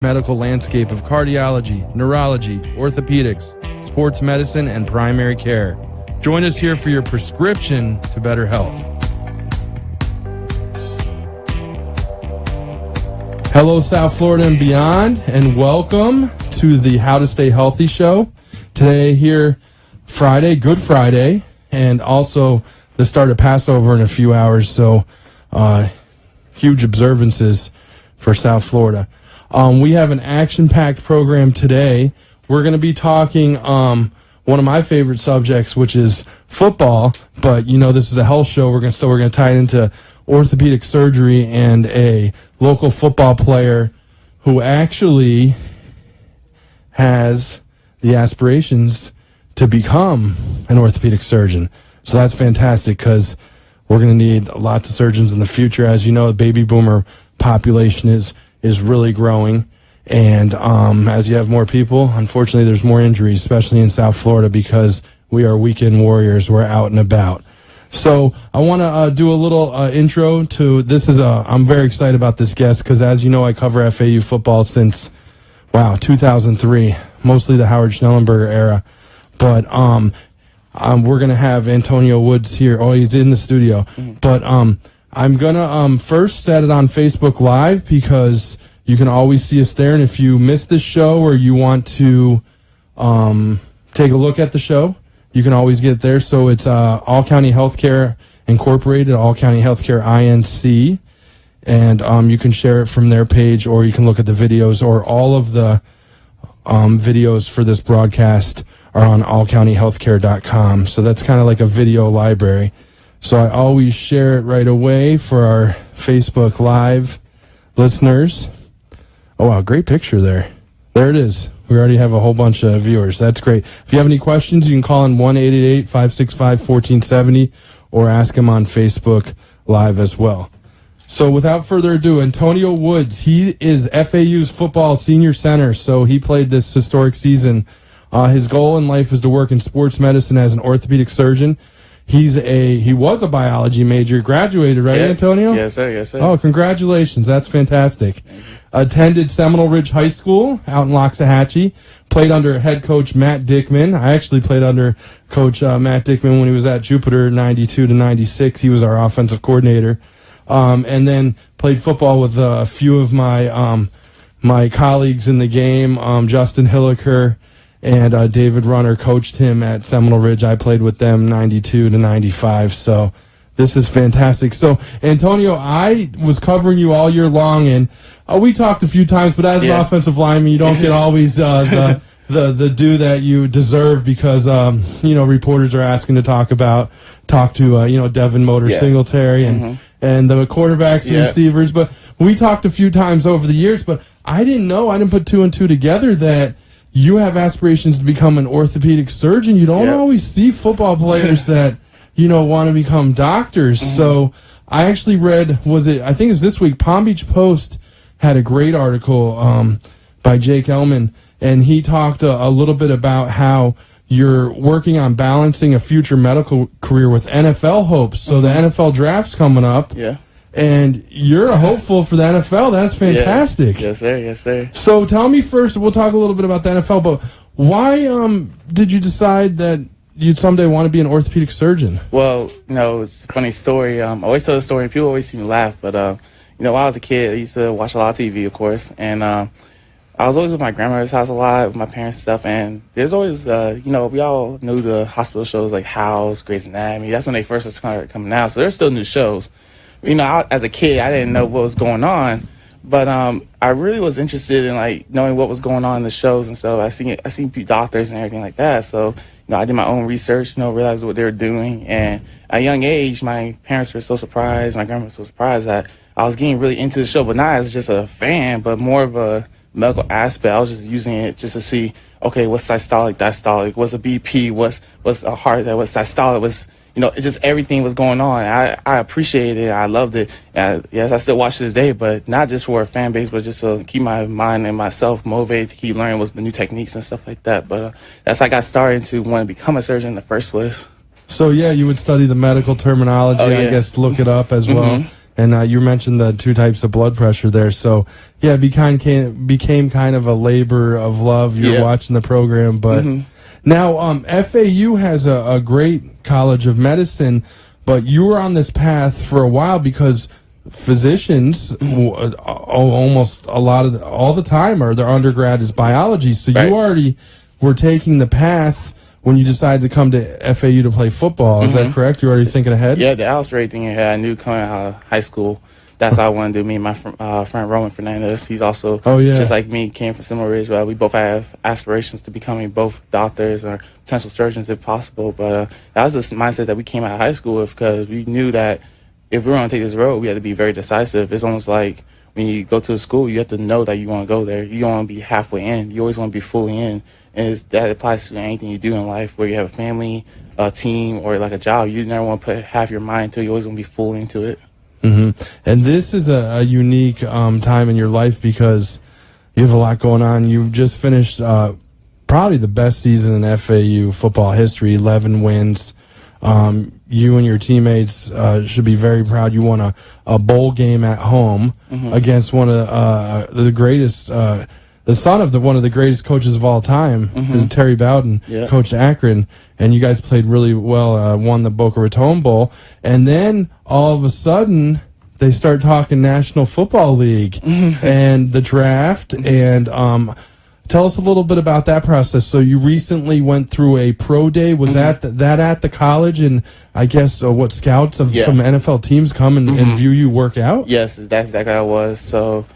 medical landscape of cardiology, neurology, orthopedics, sports medicine, and primary care. Join us here for your prescription to better health. Hello, South Florida and beyond, and welcome to the How to Stay Healthy show. Today here, Friday, Good Friday, and also the start of Passover in a few hours, so huge observances for South Florida. We have an action-packed program today. We're going to be talking one of my favorite subjects, which is football. But this is a health show. We're going to tie it into orthopedic surgery and a local football player who actually has the aspirations to become an orthopedic surgeon. So that's fantastic because we're going to need lots of surgeons in the future. As you know, the baby boomer population is really growing, and as you have more people, unfortunately there's more injuries, especially in South Florida, because we are weekend warriors. We're out and about. So I want to do a little intro to this. I'm very excited about this guest because, as you know, I cover FAU football since 2003, mostly the Howard Schnellenberger era. But we're gonna have Antonyo Woods here. Oh, he's in the studio. But I'm going to first set it on Facebook Live because you can always see us there. And if you missed this show or you want to take a look at the show, you can always get there. So it's All County Healthcare Incorporated, All County Healthcare INC. And you can share it from their page, or you can look at the videos, or all of the videos for this broadcast are on allcountyhealthcare.com. So that's kind of like a video library. So I always share it right away for our Facebook Live listeners. Oh, wow, great picture there. There it is. We already have a whole bunch of viewers. That's great. If you have any questions, you can call in 1-888-565-1470 or ask him on Facebook Live as well. So without further ado, Antonyo Woods, he is FAU's football senior center, so he played this historic season. His goal in life is to work in sports medicine as an orthopedic surgeon. He was a biology major, graduated, right, Antonio? Yes, sir. Yes, sir. Oh, congratulations. That's fantastic. Attended Seminole Ridge High School out in Loxahatchee. Played under head coach Matt Dickman. I actually played under Coach Matt Dickman when he was at Jupiter 92 to 96. He was our offensive coordinator. And then played football with a few of my my colleagues in the game, Justin Hilliker and David Runner coached him at Seminole Ridge. I played with them 92 to 95. So this is fantastic. So, Antonio, I was covering you all year long, and we talked a few times, but as an offensive lineman, you don't get always the due that you deserve because, reporters are asking to talk to Devin Motor Singletary and the quarterbacks and receivers. But we talked a few times over the years, but I didn't put two and two together that you have aspirations to become an orthopedic surgeon. You don't always see football players that, want to become doctors. So I actually read, I think it's this week, Palm Beach Post had a great article by Jake Ellman, and he talked a little bit about how you're working on balancing a future medical career with NFL hopes. So the NFL draft's coming up. Yeah. And you're a hopeful for the NFL. That's fantastic. Yes, sir. Yes, sir. So tell me first, we'll talk a little bit about the NFL, but why did you decide that you'd someday want to be an orthopedic surgeon? Well, it's a funny story. I always tell the story. People always see me laugh, but, while I was a kid, I used to watch a lot of TV, of course, and I was always with my grandmother's house a lot, with my parents and stuff, and there's always, we all knew the hospital shows like Owls, Grey's Anatomy. That's when they first started coming out, so there's still new shows. As a kid, I didn't know what was going on, but I really was interested in knowing what was going on in the shows and stuff. I seen doctors and everything like that. So I did my own research, realized what they were doing, and at a young age, my parents were so surprised, my grandma was so surprised that I was getting really into the show, but not as just a fan, but more of a medical aspect. I was just using it just to see, okay, what's systolic, diastolic, what's a BP, what's a heart, what's systolic, what's just everything was going on. I appreciated it. I loved it. Yes, I still watch to this day, but not just for a fan base, but just to keep my mind and myself motivated to keep learning what's the new techniques and stuff like that. But that's how I got started to want to become a surgeon in the first place. So, you would study the medical terminology, I guess, look it up as well. And you mentioned the 2 types of blood pressure there. So, yeah, it became kind of a labor of love. You're watching the program. But now FAU has a great college of medicine, but you were on this path for a while because physicians almost all the time their undergrad is biology. So you already were taking the path when you decided to come to FAU to play football. Is that correct? You're already thinking ahead? Yeah, the Owls were thinking ahead. I knew coming out of high school, that's what I wanted to do. Me and my friend Roman Fernandez, he's also just like me, came from similar ridge. We both have aspirations to becoming both doctors or potential surgeons if possible. But that was the mindset that we came out of high school with, because we knew that if we were going to take this road, we had to be very decisive. It's almost like when you go to a school, you have to know that you want to go there. You don't want to be halfway in. You always want to be fully in. And that applies to anything you do in life, where you have a family, a team, or like a job. You never want to put half your mind into it. You always want to be fully into it. And this is a unique time in your life because you have a lot going on. You've just finished probably the best season in FAU football history, 11 wins. You and your teammates should be very proud. You won a bowl game at home against one of the greatest, the son of one of the greatest coaches of all time, Terry Bowden, coached Akron, and you guys played really well, won the Boca Raton Bowl, and then all of a sudden they start talking National Football League and the draft, and tell us a little bit about that process. So you recently went through a pro day. Was that at the college? And I guess what scouts from NFL teams come and view you work out? Yes, that's exactly how it was. So,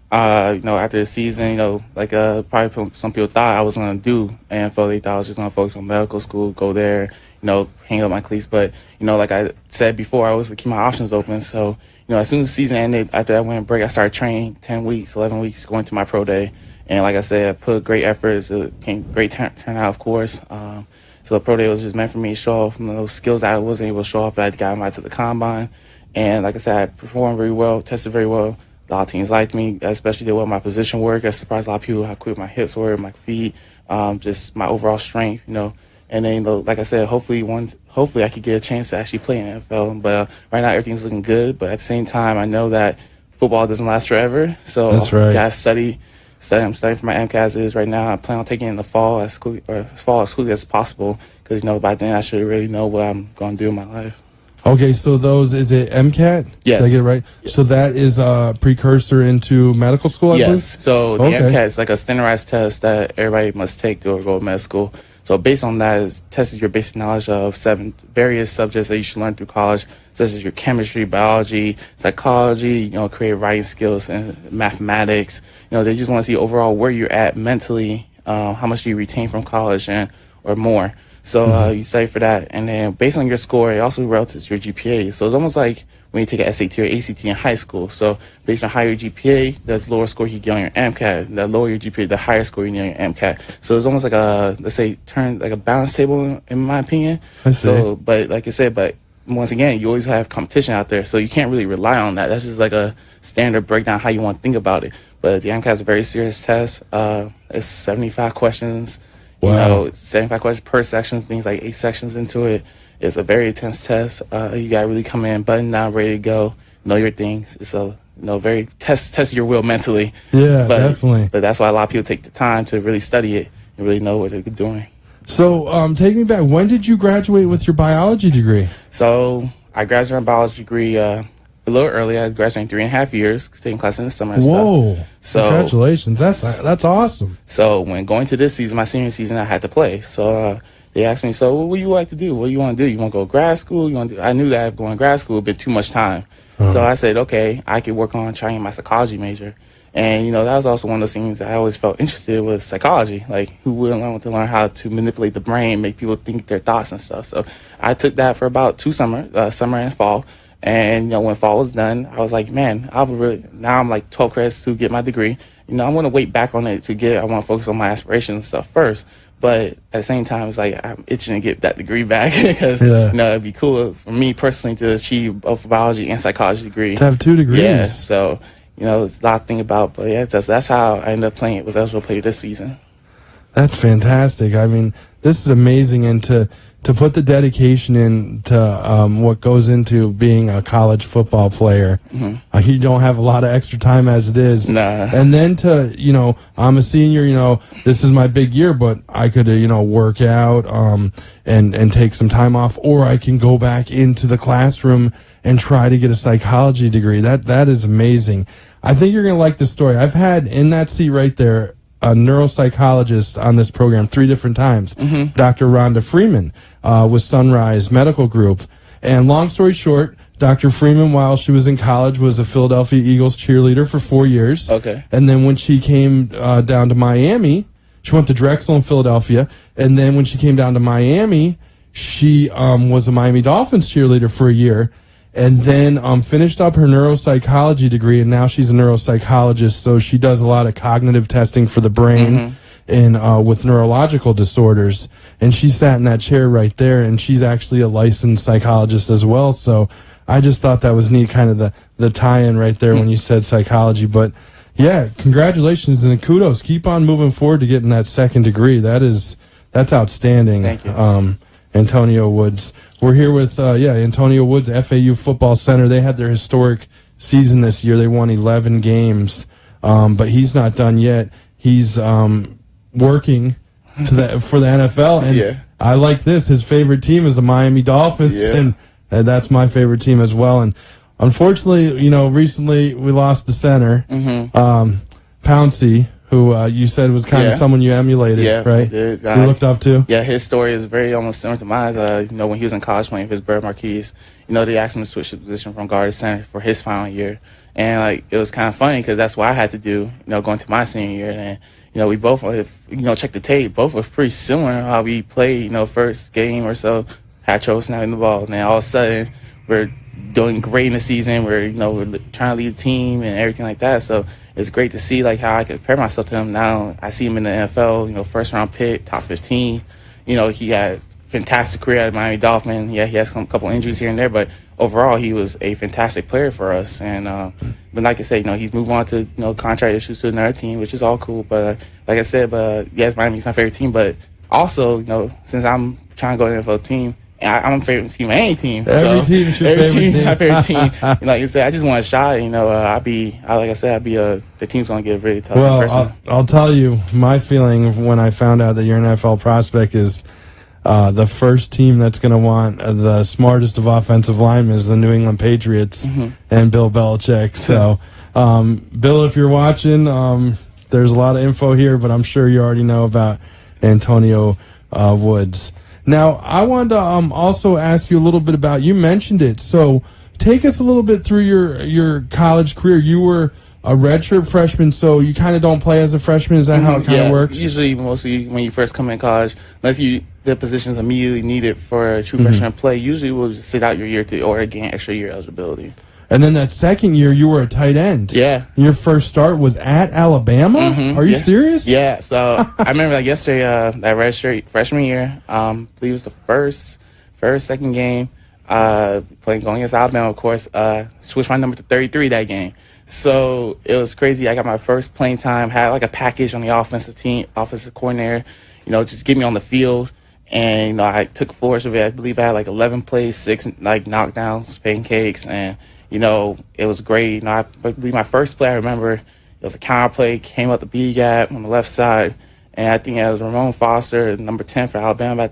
after the season, probably some people thought I was going to do NFL. They thought I was just going to focus on medical school, go there, hang up my cleats. But, like I said before, I always keep my options open. So, as soon as the season ended, after I went on break, I started training 10 weeks, 11 weeks, going to my pro day. And like I said, I put great efforts. It came great turnout, of course. So the pro day was just meant for me to show off those skills that I wasn't able to show off that I got invited to the combine. And like I said, I performed very well, tested very well. A lot of teams liked me, especially did well my position work. I surprised a lot of people how quick my hips were, my feet, just my overall strength, And then, like I said, hopefully I could get a chance to actually play in the NFL. But right now everything's looking good. But at the same time, I know that football doesn't last forever. So that's right. I got to study. I'm studying for my MCAT as it is right now. I plan on taking it in the fall as quickly as possible, because by then I should really know what I'm going to do in my life. Okay, so is it MCAT? Yes. Did I get it right? Yes. So that is a precursor into medical school, I believe? So the MCAT is like a standardized test that everybody must take to go to med school. So based on that, it tests your basic knowledge of 7 various subjects that you should learn through college, such as your chemistry, biology, psychology, creative writing skills, and mathematics. They just want to see overall where you're at mentally, how much do you retain from college, or more. So you study for that, and then based on your score, it also relative to your GPA. So it's almost like when you take an SAT or ACT in high school. So based on higher GPA, the lower score you get on your MCAT. The lower your GPA, the higher score you get on your MCAT. So it's almost like a balance table, in my opinion. I see. So, but like I said, once again, you always have competition out there, so you can't really rely on that. That's just like a standard breakdown how you want to think about it. But the MCAT is a very serious test. It's 75 questions. Wow. It's 75 questions per section, things like 8 sections into it. It's a very intense test. You got to really come in, button down, ready to go, know your things. It's a very test your will mentally. Yeah, definitely. But that's why a lot of people take the time to really study it and really know what they're doing. So take me back. When did you graduate with your biology degree? So I graduated my biology degree a little early. I graduated in 3.5 years, taking classes in the summer and stuff. So congratulations. That's awesome. So when going to this season, my senior season, I had to play. So they asked me, so what do you like to do? What do you want to do? You want to go to grad school? I knew that going to grad school would be too much time. So I said, okay, I could work on trying my psychology major. And, that was also one of those things that I always felt interested in, was psychology. Like, who wouldn't want to learn how to manipulate the brain, make people think their thoughts and stuff. So I took that for about 2 summers, summer and fall. And, when fall was done, I was like, man, now I'm like 12 credits to get my degree. I want to wait back on it I want to focus on my aspirations and stuff first. But at the same time, it's like I'm itching to get that degree back because, it'd be cool for me personally to achieve both a biology and psychology degree. To have 2 degrees. Yeah, so, it's a lot to think about. But yeah, that's how I ended up playing it, was eligible to play this season. That's fantastic. I mean, this is amazing, and to put the dedication into what goes into being a college football player. You don't have a lot of extra time as it is. Nah. And then I'm a senior, this is my big year, but I could, work out and take some time off, or I can go back into the classroom and try to get a psychology degree. That is amazing. I think you're going to like this story. I've had in that seat right there a neuropsychologist on this program 3 different times, Dr. Rhonda Freeman with Sunrise Medical Group. And long story short, Dr. Freeman, while she was in college, was a Philadelphia Eagles cheerleader for 4 years. Okay. And then when she came down to Miami, she went to Drexel in Philadelphia. And then when she came down to Miami, she was a Miami Dolphins cheerleader for a year. And then finished up her neuropsychology degree, and now she's a neuropsychologist, so she does a lot of cognitive testing for the brain and with neurological disorders. And she sat in that chair right there, and she's actually a licensed psychologist as well. So I just thought that was neat, kind of the tie-in right there when you said psychology. But, yeah, congratulations and kudos. Keep on moving forward to getting that second degree. That's outstanding. Thank you. Antonyo Woods. We're here with, Antonyo Woods, FAU Football Center. They had their historic season this year. They won 11 games, but he's not done yet. He's working for the NFL, and I like this. His favorite team is the Miami Dolphins, and that's my favorite team as well. And unfortunately, recently we lost the center, Pouncey, who you said was kind of someone you emulated, right? You looked up to? Yeah, his story is very almost similar to mine. When he was in college playing for his Bird Marquise, they asked him to switch the position from guard to center for his final year. And, it was kind of funny because that's what I had to do, going to my senior year. And, we both, check the tape, both were pretty similar how we played, first game or so, had trouble snapping the ball. And then all of a sudden, we're doing great in the season. We're trying to lead the team and everything like that. So it's great to see how I compare myself to him now. I see him in the NFL, first round pick, top 15. He had a fantastic career at Miami Dolphins. Yeah, he has a couple injuries here and there, but overall he was a fantastic player for us. And but like I said, he's moved on to contract issues to another team, which is all cool. But like I said, yes, Miami's my favorite team. But also, since I'm trying to go to the NFL team, I'm a favorite team of any team. Every team's your favorite team. My favorite team. Like you said, I just want a shot. The team's going to get really tough. Well, I'll tell you, my feeling when I found out that you're an NFL prospect is the first team that's going to want the smartest of offensive linemen is the New England Patriots and Bill Belichick. So, Bill, if you're watching, there's a lot of info here, but I'm sure you already know about Antonyo Woods. Now, I wanted to also ask you a little bit about, you mentioned it, so take us a little bit through your college career. You were a redshirt freshman, so you kind of don't play as a freshman. Is that how it kind of works? Usually, mostly when you first come in college, unless the position's immediately needed for a true freshman play, usually we'll just sit out your year or gain extra year eligibility. And then that second year, you were a tight end. Yeah. Your first start was at Alabama? Are you serious? Yeah. So I remember yesterday, that redshirt freshman year, I believe it was the second game, going against Alabama, of course, switched my number to 33 that game. So it was crazy. I got my first playing time, had a package on the offensive coordinator, just get me on the field. And, I took full of it. I believe I had 11 plays, 6 knockdowns, pancakes, and it was great. I believe my first play, I remember, it was a counter play, came up the B gap on the left side, and I think it was Ramon Foster, number 10 for Alabama. I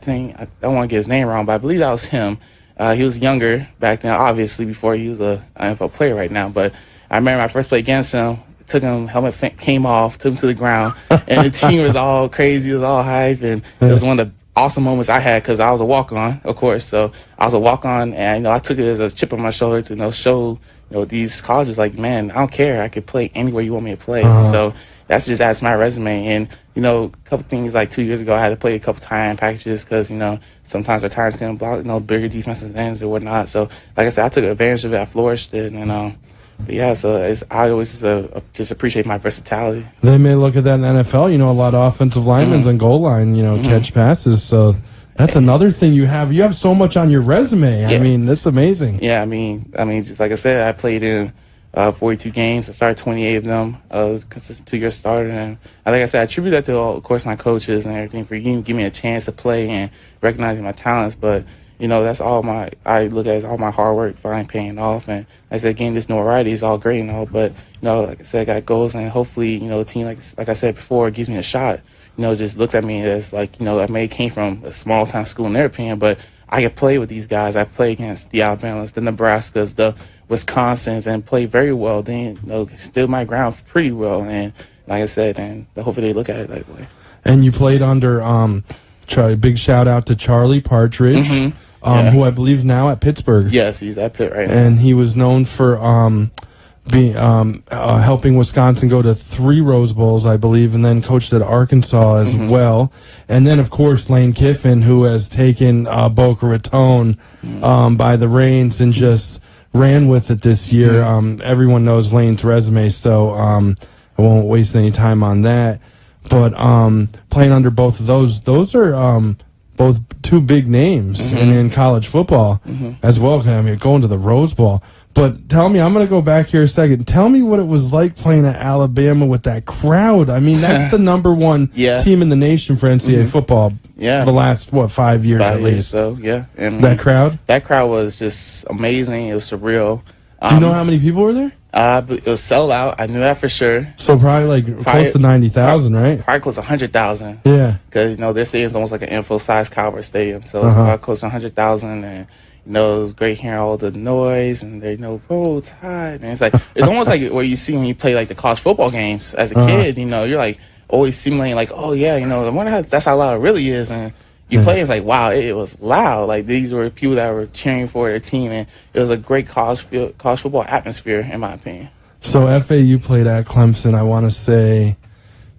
don't want to get his name wrong, but I believe that was him. He was younger back then, obviously, before he was an NFL player right now. But I remember my first play against him, took him, helmet came off, took him to the ground, and the team was all crazy, it was all hype, and it was one of the awesome moments I had because I was a walk-on, of course. So I was a walk-on, and I took it as a chip on my shoulder to show these colleges man, I don't care, I could play anywhere you want me to play. So that's just adds to my resume. And a couple things 2 years ago, I had to play a couple time packages because sometimes our times couldn't block bigger defensive ends or whatnot. So like I said, I took advantage of it, I flourished it, and but yeah, so I always just appreciate my versatility. They may look at that in the NFL. A lot of offensive linemen on goal line, catch passes. So that's another thing you have. You have so much on your resume. Yeah. I mean, that's amazing. Yeah, I mean, just like I said, I played in 42 games. I started 28 of them. I was a consistent 2-year starter. And like I said, I attribute that to, all, of course, my coaches and everything for giving me a chance to play and recognizing my talents. But, that's I look at as all my hard work finally paying off. And like I said, getting this notoriety is all great and all. But, like I said, I got goals. And hopefully, the team, like I said before, gives me a shot. Just looks at me as like, I may have came from a small town school in their opinion, but I can play with these guys. I play against the Alabamas, the Nebraskas, the Wisconsins, and play very well. Then, stood my ground pretty well. And like I said, and hopefully they look at it that way. And you played under, big shout out to Charlie Partridge, who I believe now at Pittsburgh. Yes, he's at Pitt right now. And he was known for helping Wisconsin go to 3 Rose Bowls, I believe, and then coached at Arkansas as well. And then, of course, Lane Kiffin, who has taken Boca Raton by the reins and just ran with it this year. Everyone knows Lane's resume, so I won't waste any time on that. But playing under both of those are both 2 big names in college football as well. I mean, going to the Rose Bowl. But tell me, I'm going to go back here a second. Tell me what it was like playing at Alabama with that crowd. I mean, that's the number 1 team in the nation for NCAA football. The last 5 years at least. So and that crowd. That crowd was just amazing. It was surreal. Do you know how many people were there? It was sold out. I knew that for sure. So probably close to 90,000, right? Probably close to 100,000. Yeah. Because their stadium's almost like an info-sized Cowboy Stadium, so it's probably close to 100,000. And it was great hearing all the noise and they roll tide. And it's almost like what you see when you play like the college football games as a kid. You're like always simulating like, oh yeah, I wonder how that's how loud it really is. And you play, it's like, wow, it was loud. Like these were people that were cheering for their team, and it was a great college football atmosphere, in my opinion. So FAU played at Clemson, I want to say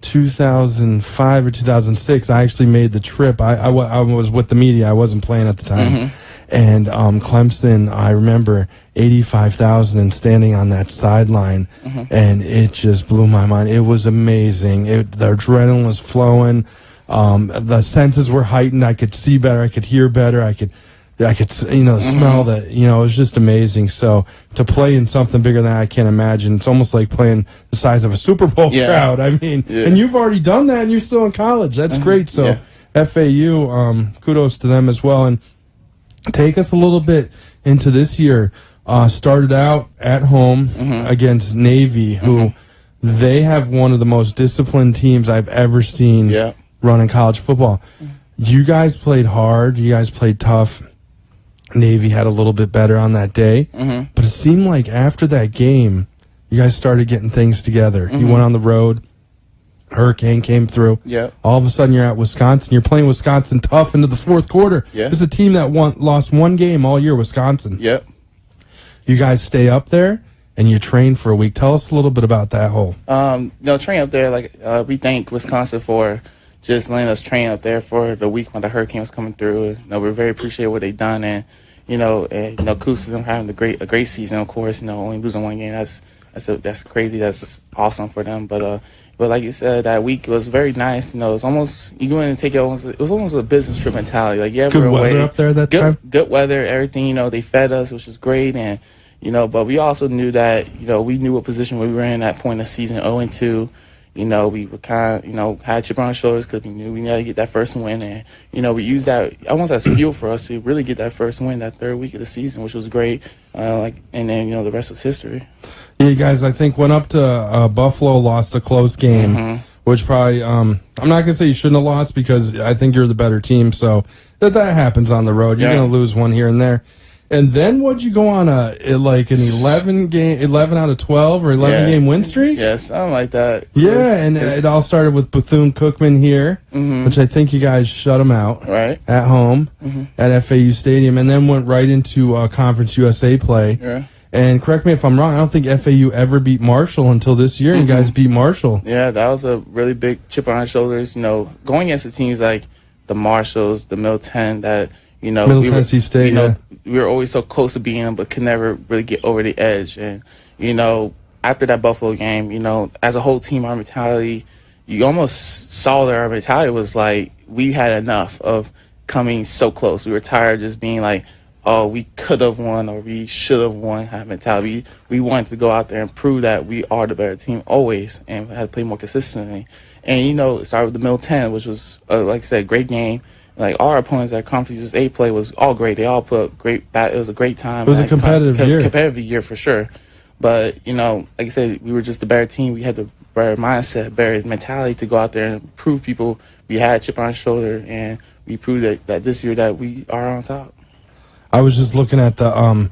2005 or 2006. I actually made the trip. I was with the media. I wasn't playing at the time. And Clemson, I remember 85,000 and standing on that sideline, and it just blew my mind. It was amazing. The adrenaline was flowing. The senses were heightened. I could see better. I could hear better. I could smell that. It was just amazing. So to play in something bigger than that, I can't imagine. It's almost like playing the size of a Super Bowl crowd. I mean, and you've already done that, and you're still in college. That's great. So FAU, kudos to them as well. And take us a little bit into this year. Started out at home against Navy, who they have one of the most disciplined teams I've ever seen running college football. You guys played hard. You guys played tough. Navy had a little bit better on that day. But it seemed like after that game, you guys started getting things together. You went on the road. Hurricane came through. All of a sudden, you're at Wisconsin. You're playing Wisconsin tough into the 4th quarter. This is a team that lost 1 game all year, Wisconsin. You guys stay up there, and you train for a week. Tell us a little bit about that whole. Train up there, we thank Wisconsin for just letting us train up there for the week when the hurricane was coming through. We're very appreciative of what they've done, and kudos to them having a great season. Of course, only losing 1 game, that's crazy. That's awesome for them. But like you said, that week was very nice. It was almost you go in and take it. It was almost a business trip mentality. Like good we're weather away. Up there that time. Good weather, everything. They fed us, which was great, and but we also knew that we knew what position we were in at that point in the season, 0-2. We were kind of, had a chip on our shoulders because we knew we needed to get that first win. And, we used that almost as fuel for us to really get that first win that 3rd week of the season, which was great. And then, the rest was history. Yeah, you guys, I think, went up to Buffalo, lost a close game, which probably, I'm not going to say you shouldn't have lost because I think you're the better team. So that happens on the road. You're going to lose one here and there. And then what'd you go on an 11 out of 12 or 11 game win streak? Yeah, something like that. Yeah, and it all started with Bethune-Cookman here, which I think you guys shut them out at home at FAU Stadium, and then went right into Conference USA play. And correct me if I'm wrong, I don't think FAU ever beat Marshall until this year, and you guys beat Marshall. Yeah, that was a really big chip on our shoulders. Going against the teams like the Marshalls, the Middle 10, that Middle Tennessee State, we were always so close to beating them, but could never really get over the edge. And, after that Buffalo game, as a whole team, our mentality, you almost saw that our mentality was like we had enough of coming so close. We were tired of just being like, oh, we could have won or we should have won kind of mentality. We wanted to go out there and prove that we are the better team always, and had to play more consistently. And, it started with the Middle 10, which was, like I said, great game. Like, all our opponents at Conference A play was all great. They all put great it was a great time. It was a competitive year. Competitive year for sure. But, like I said, we were just the better team. We had the better mindset, better mentality to go out there and prove people we had a chip on our shoulder, and we proved that this year that we are on top. I was just looking at the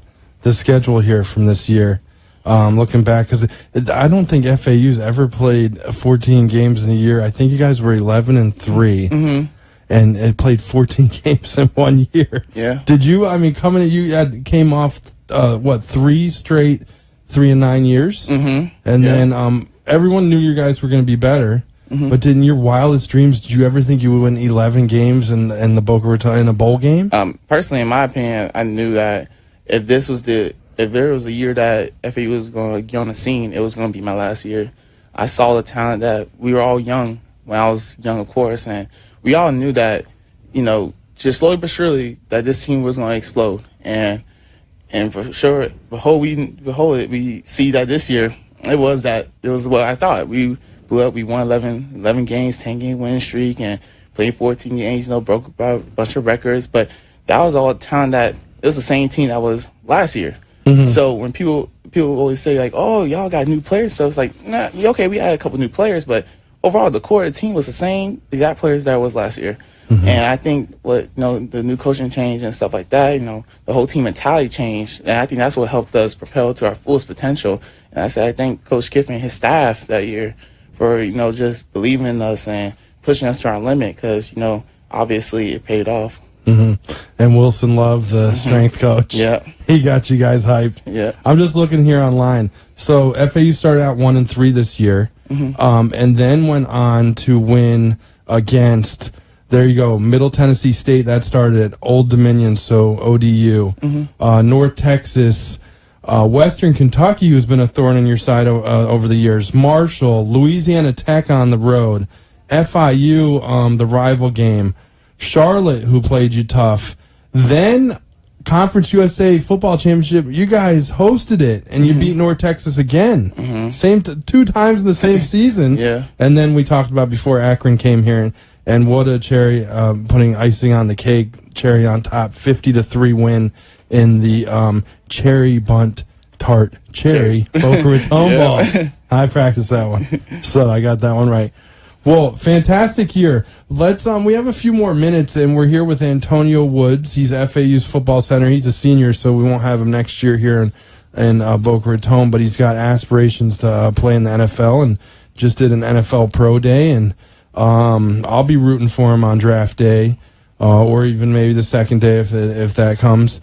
schedule here from this year, looking back, because I don't think FAU's ever played 14 games in a year. I think you guys were 11-3. And it played 14 games in 1 year. Yeah. Did you? I mean, coming at you, came off 3 straight 3-9 years, and then everyone knew you guys were going to be better. But in your wildest dreams, did you ever think you would win 11 games in the Boca Raton in a bowl game? Personally, in my opinion, I knew that if there was a year that FAU was going to get on the scene, it was going to be my last year. I saw the talent that we were all young when I was young, of course, and we all knew that, just slowly but surely, that this team was going to explode. And for sure, we see that this year, it was what I thought. We blew up. We won 11 games, 10-game winning streak, and played 14 games, broke a bunch of records. But that was all the talent that it was the same team that was last year. So when people always say, like, oh, y'all got new players, so it's like, nah, okay, we had a couple new players, but overall, the core of the team was the same exact players that was last year. And I think the new coaching change and stuff like that, the whole team mentality changed. And I think that's what helped us propel to our fullest potential. And I thank Coach Kiffin and his staff that year for, just believing in us and pushing us to our limit because, obviously it paid off. And Wilson Love, the strength coach. Yeah. He got you guys hyped. Yeah. I'm just looking here online. So FAU started out 1-3 this year, and then went on to win against, there you go, Middle Tennessee State. That started at Old Dominion, so ODU. North Texas, Western Kentucky, who's been a thorn in your side over the years. Marshall, Louisiana Tech on the road. FIU, the rival game. Charlotte, who played you tough. Then Conference USA Football Championship, you guys hosted it, and you beat North Texas again. Same 2 times in the same season. Yeah. And then we talked about before Akron came here, and what a cherry, putting icing on the cake, cherry on top, 50-3 win in the cherry bunt tart cherry Boca Raton ball. I practiced that one, so I got that one right. Well, fantastic year. Let's we have a few more minutes, and we're here with Antonyo Woods. He's FAU's football center. He's a senior, so we won't have him next year here in Boca Raton, but he's got aspirations to play in the NFL and just did an NFL Pro Day, and I'll be rooting for him on draft day, or even maybe the second day if that comes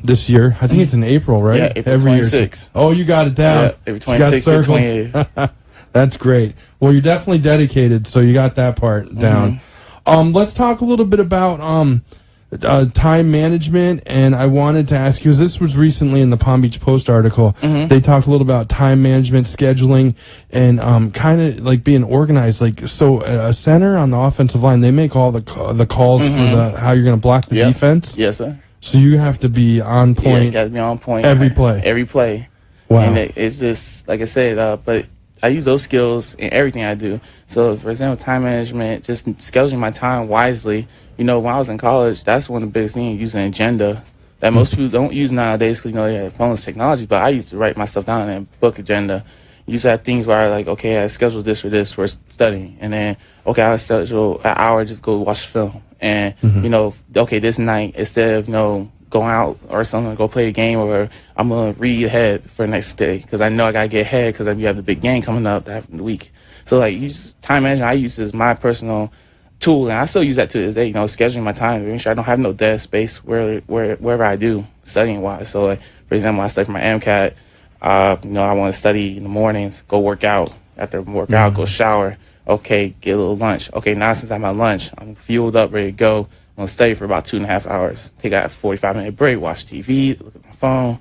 this year. I think it's in April, right? Yeah, April 26th. Oh, you got it down. Yeah, April 26th to 28th. That's great. Well, you're definitely dedicated, so you got that part down. Let's talk a little bit about time management, and I wanted to ask you, because this was recently in the Palm Beach Post article, they talked a little about time management, scheduling, and kind of like being organized. Like, so a center on the offensive line, they make all the calls for how you're going to block the defense. Yes, sir. So you have to be on point. Yeah, you got to be on point. Every play. Every play. Wow. And it's just, like I said, but I use those skills in everything I do. So, for example, time management, just scheduling my time wisely. When I was in college, that's one of the biggest things, using an agenda that most people don't use nowadays because, they have phones, technology. But I used to write my stuff down in a book agenda. You used to have things where I I schedule this for studying. And then, I schedule an hour, just go watch film. And, this night, instead of, going out or something, go play a game, or I'm going to read ahead for the next day because I know I got to get ahead because we have the big game coming up that the week. So, use time management, I use this as my personal tool, and I still use that to this day, scheduling my time, making sure I don't have no dead space wherever I do, studying-wise. So, for example, I study for my MCAT. I want to study in the mornings, go work out. After work out, go shower. Okay, get a little lunch. Okay, now since I'm at lunch, I'm fueled up, ready to go. I'm going to study for about 2.5 hours. Take a 45-minute break, watch TV, look at my phone,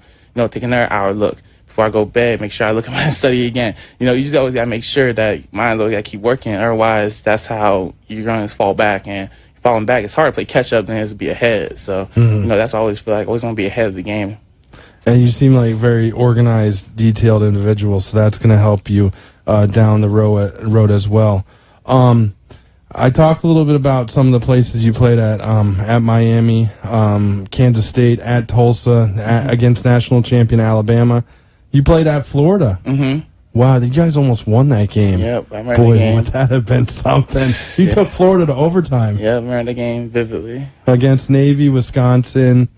take another hour look. Before I go to bed, make sure I look at my study again. You just always got to make sure that mine's always got to keep working. Otherwise, that's how you're going to fall back and falling back, it's hard to play catch up than it is to be ahead. So, that's I always feel like I always want to be ahead of the game. And you seem like very organized, detailed individual, so that's going to help you down the road as well. I talked a little bit about some of the places you played at Miami, Kansas State, at Tulsa, against national champion Alabama. You played at Florida. Mm-hmm. Wow, you guys almost won that game. Yep, I remember Boy, the game. would that have been something. You took Florida to overtime. Yeah, I remember the game vividly. Against Navy, Wisconsin.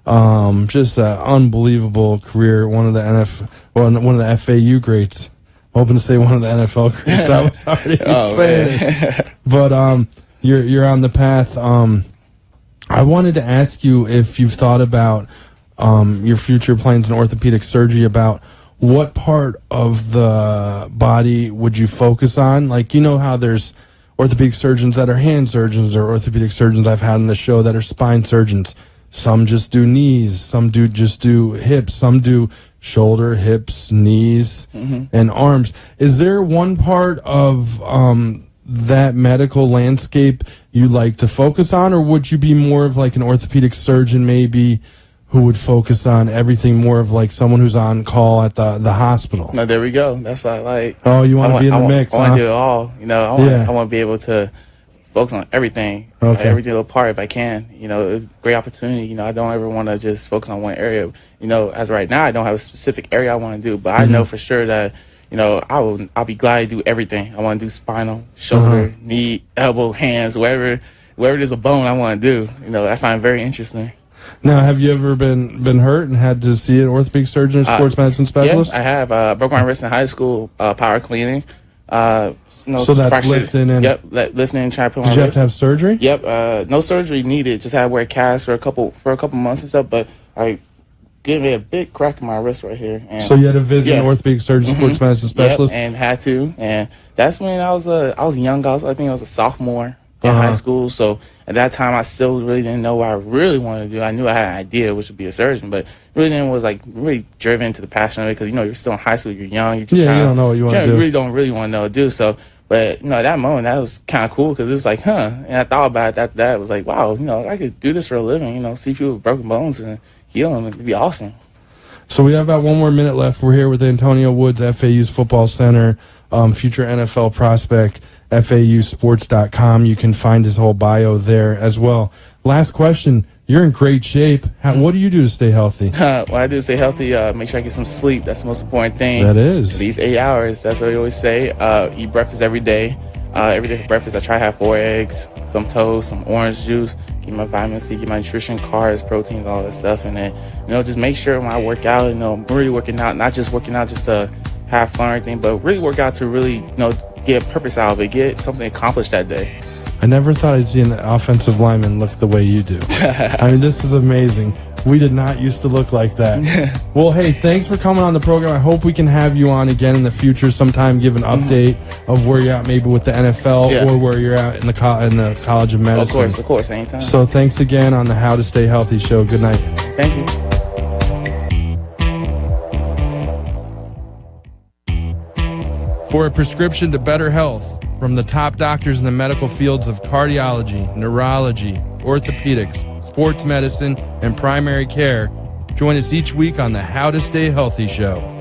Just an unbelievable career. One of the FAU greats. I'm hoping to say one of the NFL greats. I was already saying it. But you're on the path. I wanted to ask you if you've thought about your future plans in orthopedic surgery, about what part of the body would you focus on? Like, you know how there's orthopedic surgeons that are hand surgeons, or orthopedic surgeons I've had on the show that are spine surgeons. Some just do knees, some just do hips, some do shoulder, hips, knees, and arms. Is there one part of that medical landscape you like to focus on, or would you be more of like an orthopedic surgeon maybe who would focus on everything, more of like someone who's on call at the hospital? No, there we go. That's what I like. Oh, you want to be in the mix, I want to do it all. I want to be able to focus on everything, every little part if I can. Great opportunity. I don't ever want to just focus on one area. As of right now, I don't have a specific area I want to do, but I know for sure that, I'll be glad to do everything. I want to do spinal, shoulder, knee, elbow, hands, wherever there's a bone I want to do. I find it very interesting. Now, have you ever been hurt and had to see an orthopedic surgeon or sports medicine specialist? Yeah, I have. Broke my wrist in high school, power cleaning. So that's lifting and... Yep, lifting and trying to put my wrist. Did you have to have surgery? Yep, no surgery needed. Just had to wear a cast for a couple months and stuff, but I gave me a big crack in my wrist right here. And so you had to visit an orthopedic surgeon, sports medicine specialist? Yep, and had to. And that's when I was young. I think I was a sophomore in high school. So at that time, I still really didn't know what I really wanted to do. I knew I had an idea, which would be a surgeon, but really was really driven to the passion of it, because you're still in high school, you're young, you're just you don't know what you want to do. You don't really want to know what to do. So, but at that moment, that was kind of cool, because it was like, and I thought about it after that. It was like, wow, I could do this for a living. See people with broken bones and heal them. It'd be awesome. So we have about 1 more minute left. We're here with Antonyo Woods, FAU's football center, future NFL prospect, FAUsports.com. You can find his whole bio there as well. Last question. You're in great shape. What do you do to stay healthy? What I do to stay healthy, make sure I get some sleep. That's the most important thing. That is. These 8 hours, that's what I always say. Eat breakfast every day. Every day for breakfast, I try to have 4 eggs, some toast, some orange juice, get my vitamin C, get my nutrition, carbs, proteins, all that stuff. And then, just make sure when I work out, I'm really working out, not just working out just to have fun or anything, but really work out to really, get a purpose out of it, get something accomplished that day. I never thought I'd see an offensive lineman look the way you do. I mean, this is amazing. We did not used to look like that. Well, hey, thanks for coming on the program. I hope we can have you on again in the future sometime, give an update of where you're at maybe with the NFL or where you're at in the College of Medicine. Of course, anytime. So thanks again on the How to Stay Healthy show. Good night. Thank you. For a prescription to better health from the top doctors in the medical fields of cardiology, neurology, orthopedics, sports medicine, and primary care, join us each week on the How to Stay Healthy show.